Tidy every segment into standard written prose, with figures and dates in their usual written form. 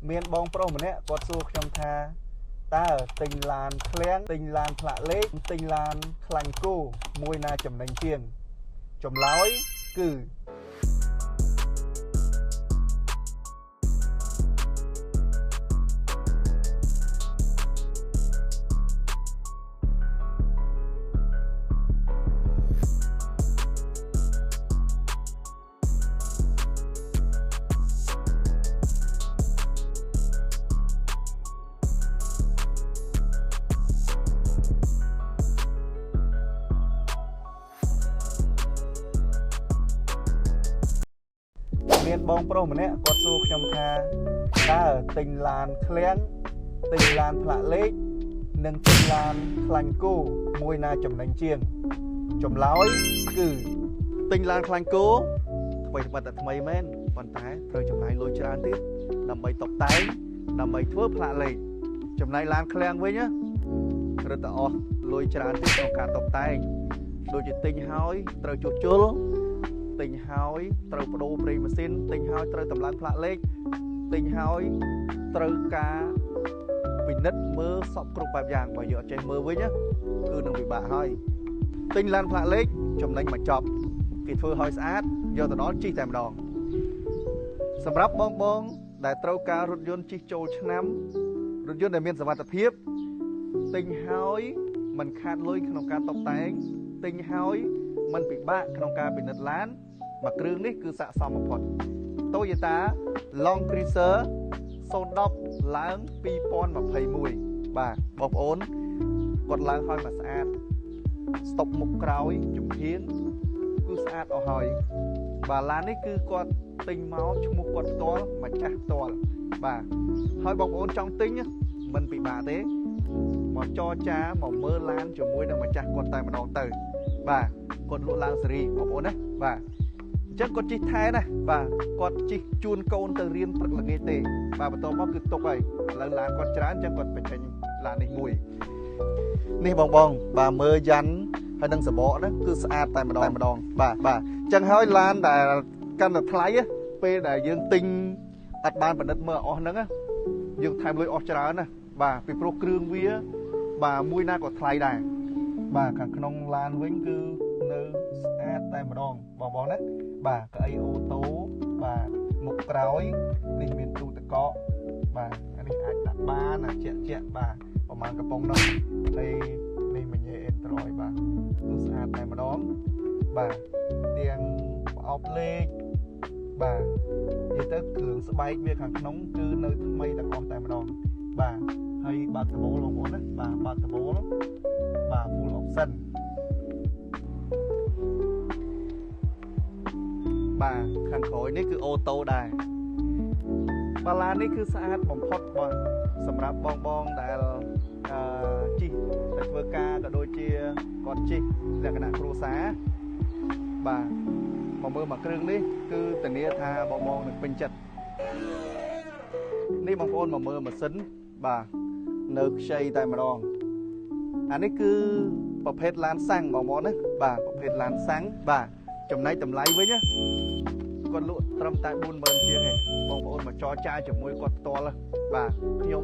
មានបងប្រុសម្នាក់គាត់សួរខ្ញុំថាតើទិញឡានឃ្លាំងទិញឡានផ្លាកលេខទិញឡានខ្លាញ់គោមួយណាចំណេញជាងចម្លើយគឺមានបងប្រុសម្នាក់គាត់សួរខ្ញុំថាតើទិញឡានឃ្លាំងទិញឡានផ្លាកលេខនិងទិញឡានខ្លាញ់គោមួយណាចំណេញជាងចម្លើយគឺទិញឡានខ្លាញ់គោថ្មីតែថ្មីមែនប៉ុន្តែត្រូវចំណាយលុយច្រើនទៀតដើម្បីតុបតែងដើម្បីធ្វើផ្លាកលេខចំណែកឡានឃ្លាំងវិញរត់តែអស់លុយច្រើនទៀតក្នុងការតុបតែងដូចជាទិញហើយត្រូវជួសជុលទិញហើយត្រូវបដូរប្រេងម៉ាស៊ីនទិញហើយត្រូវតម្លើងផ្លាកលេខទិញហើយត្រូវការពិនិត្យមើលសពគ្រប់បែបយ៉ាងបើយកអត់ចេះមើលវិញគឺនឹងពិបាកហើយទិញឡានផ្លាកលេខចំណេញមកចប់គេធ្វើឲ្យស្អាតយកទៅដល់ជិះតែម្ដងសម្រាប់បងដែលត្រូវការរថយន្តជិះចូលឆ្នាំរថយន្តដែលមានសុវត្ថិភាពទិញហើយមិនខាតលុយក្នុងការតុបតែងទិញហើយមិនពិបាកក្នុងការពិនិត្យឡានមួយគ្រឿងនេះគឺស័ក្តិសមបំផុត Toyota Land Cruiser 010ឡើង2021បាទបងប្អូនគាត់ឡើងឲ្យមកស្អាតស្តុបមុខក្រោយជំហានគឺស្អាតអស់ហើយបាទឡាននេះគឺគាត់ទិញមកឈ្មោះគាត់ផ្ទាល់ម្ចាស់ផ្ទាល់បាទហើយបងប្អូនចង់ទិញមិនពិបាកទេមកចរចាមកមើលឡានជាមួយនឹងម្ចាស់គាត់តែម្ដងទៅបាទគាត់លក់ឡើងសេរីបងប្អូនណាបាទអញ្ចឹងគាត់ជិះថែណាបាទគាត់ជិះជូនកូនទៅរៀនព្រឹកល្ងាចទេបាទបន្ទាប់មកគឺទុកហើយឥឡូវឡានគាត់ច្រើនអញ្ចឹងគាត់បញ្ចេញឡាននេះមួយនេះបងបាទមើលយ៉ាន់ហើយនឹងសបកហ្នឹងគឺស្អាតតែម្ដងបាទអញ្ចឹងហើយឡានដែលកាន់តែថ្លៃពេលដែលយើងទិញអត់បានពិនិត្យមើលអស់ហ្នឹងយើងថែមលុយអស់ច្រើនណាបាទពីព្រោះគ្រឿងវាបាទមួយណាក៏ថ្លៃដែរបាទខាងក្នុងឡានវិញគឺនៅស្អាតតែម្ដងបងណាបាទកៅអីអូតូបាទមុខក្រោយនេះមានទូទឹកកកបាទអានេះអាចដាក់បានជាក់បាទប្រហែលកំប៉ុងនោះហើយនេះមញ៉េ Android បាទគឺស្អាតតែម្ដងបាទទាំងប្រអប់លេខបាទនិយាយទៅគ្រឿងស្បែកវាខាងក្នុងគឺនៅថ្មីទាំងអស់តែម្ដងបាទហើយបើកដបូលបងប្អូនណាបាទបើកដបូលបាទ full option បាទខាងក្រោយនេះគឺអូតូដែរបាឡាននេះគឺស្អាតបំផុតបងសម្រាប់បងដែលជិះទៅធ្វើការក៏ដូចជាគាត់ជិះលក្ខណៈគ្រួសារបាទមកមើលមួយគ្រឿងនេះគឺធានាថាបងនឹងពេញចិត្តនេះបងប្អូនមកមើលម៉ាស៊ីនបាទនៅខ្ចីតែម្ដងអានេះគឺប្រភេទឡានសាំងបងប្អូនណាបាទប្រភេទឡានសាំងបាទចំណែកតម្លៃវិញគាត់លក់ត្រឹមតែ 40000 ជាងឯងបងប្អូនមកចរចាជាមួយគាត់ផ្ទាល់បាទខ្ញុំ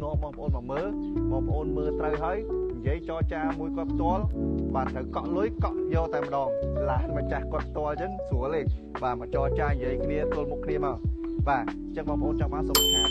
នាំបងប្អូនមកមើលបងប្អូនមើលត្រូវហើយនិយាយចរចាមួយគាត់ផ្ទាល់បាទត្រូវកក់លុយកក់យកតែម្ដងឡានម្ចាស់គាត់ផ្ទាល់អញ្ចឹងស្រួលទេបាទមកចរចានិយាយគ្នាទល់មុខគ្នាមកបាទអញ្ចឹងបងប្អូនចង់បានសូមឆាត